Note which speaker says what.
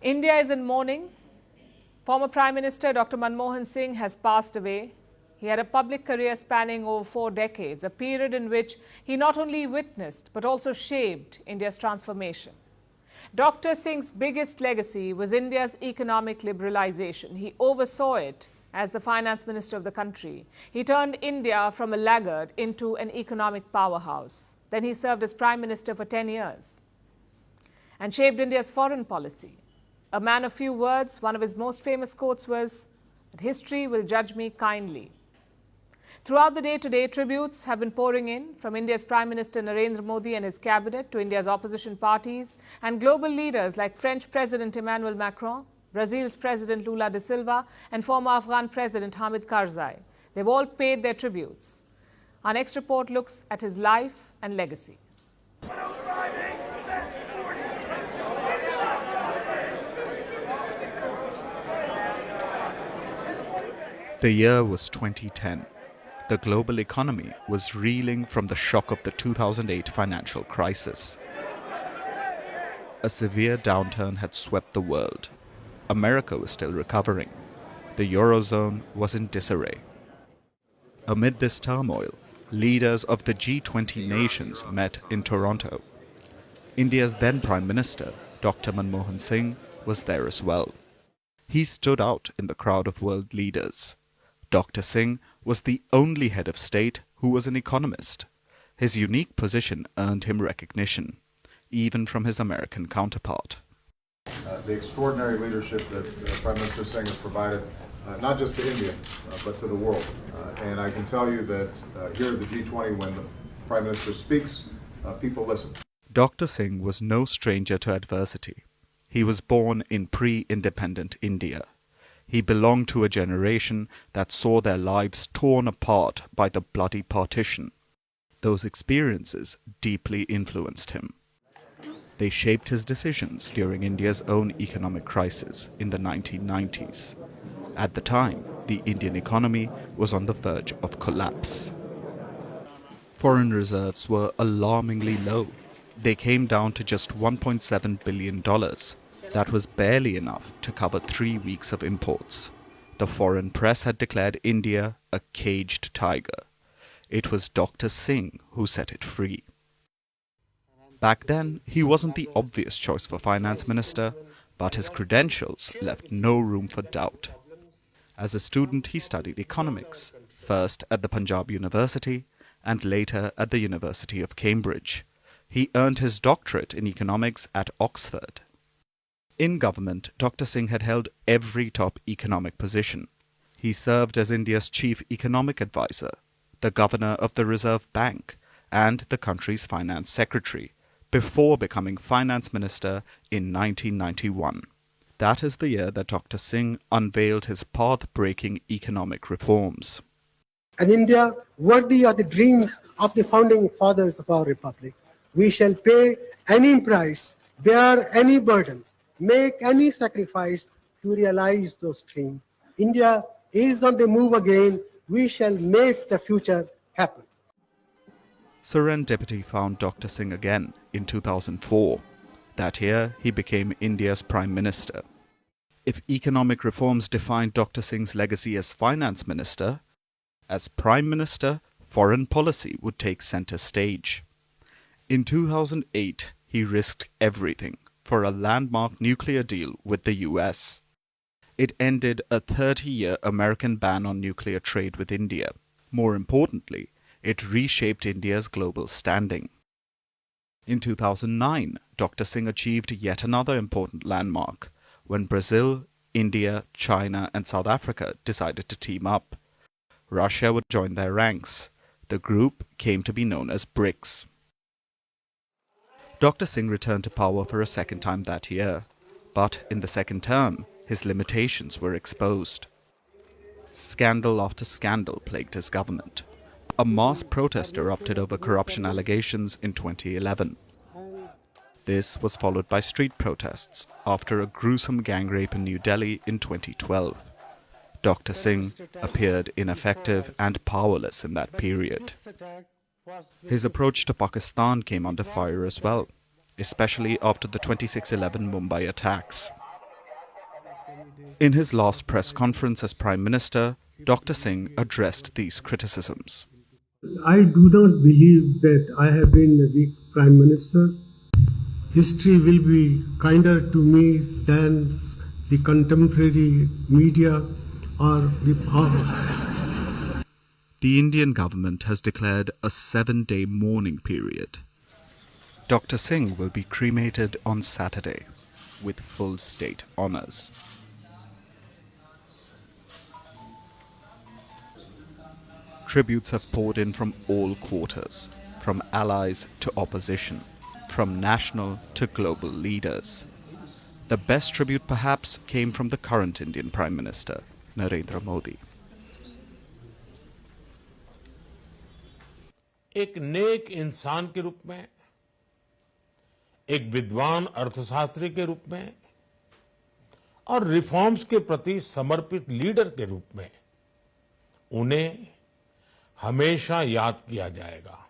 Speaker 1: India is in mourning. Former Prime Minister Dr. Manmohan Singh has passed away. He had a public career spanning over 4 decades, a period in which he not only witnessed but also shaped India's transformation. Dr. Singh's biggest legacy was India's economic liberalization. He oversaw it as the finance minister of the country. He turned India from a laggard into an economic powerhouse. Then he served as Prime Minister for 10 years and shaped India's foreign policy. A man of few words, one of his most famous quotes was that history will judge me kindly. Throughout the day today, tributes have been pouring in from India's Prime Minister Narendra Modi and his cabinet to India's opposition parties and global leaders like French President Emmanuel Macron, Brazil's President Lula da Silva and former Afghan President Hamid Karzai. They've all paid their tributes. Our next report looks at his life and legacy.
Speaker 2: The year was 2010. The global economy was reeling from the shock of the 2008 financial crisis. A severe downturn had swept the world. America was still recovering. The Eurozone was in disarray. Amid this turmoil, leaders of the G20 nations met in Toronto. India's then Prime Minister, Dr. Manmohan Singh, was there as well. He stood out in the crowd of world leaders. Dr. Singh was the only head of state who was an economist. His unique position earned him recognition, even from his American counterpart.
Speaker 3: The extraordinary leadership that Prime Minister Singh has provided, not just to India, but to the world. And I can tell you that here at the G20, when the Prime Minister speaks, people listen.
Speaker 2: Dr. Singh was no stranger to adversity. He was born in pre-independent India. He belonged to a generation that saw their lives torn apart by the bloody partition. Those experiences deeply influenced him. They shaped his decisions during India's own economic crisis in the 1990s. At the time, the Indian economy was on the verge of collapse. Foreign reserves were alarmingly low. They came down to just $1.7 billion. That was barely enough to cover 3 weeks of imports. The foreign press had declared India a caged tiger. It was Dr. Singh who set it free. Back then, he wasn't the obvious choice for finance minister, but his credentials left no room for doubt. As a student, he studied economics, first at the Punjab University and later at the University of Cambridge. He earned his doctorate in economics at Oxford. In government, Dr. Singh had held every top economic position. He served as India's chief economic advisor, the governor of the Reserve Bank, and the country's finance secretary, before becoming finance minister in 1991. That is the year that Dr. Singh unveiled his path-breaking economic reforms.
Speaker 4: An India worthy of the dreams of the founding fathers of our republic. We shall pay any price, bear any burden, make any sacrifice to realize those dreams. India is on the move again. We shall make the future happen.
Speaker 2: Serendipity found Dr. Singh again in 2004. That year, he became India's Prime Minister. If economic reforms defined Dr. Singh's legacy as finance minister, as Prime Minister, foreign policy would take center stage. In 2008, he risked everything for a landmark nuclear deal with the US. It ended a 30-year American ban on nuclear trade with India. More importantly, it reshaped India's global standing. In 2009, Dr. Singh achieved yet another important landmark when Brazil, India, China and South Africa decided to team up. Russia would join their ranks. The group came to be known as BRICS. Dr. Singh returned to power for a second time that year, but in the second term, his limitations were exposed. Scandal after scandal plagued his government. A mass protest erupted over corruption allegations in 2011. This was followed by street protests after a gruesome gang rape in New Delhi in 2012. Dr. Singh appeared ineffective and powerless in that period. His approach to Pakistan came under fire as well, especially after the 26/11 Mumbai attacks. In his last press conference as Prime Minister, Dr. Singh addressed these criticisms.
Speaker 5: I do not believe that I have been a weak Prime Minister. History will be kinder to me than the contemporary media or the powers.
Speaker 2: The Indian government has declared a 7-day mourning period. Dr. Singh will be cremated on Saturday with full state honours. Tributes have poured in from all quarters, from allies to opposition, from national to global leaders. The best tribute perhaps came from the current Indian Prime Minister, Narendra Modi.
Speaker 6: एक नेक इंसान के रूप में, एक विद्वान अर्थशास्त्री के रूप में और रिफॉर्म्स के प्रति समर्पित लीडर के रूप में उन्हें हमेशा याद किया जाएगा।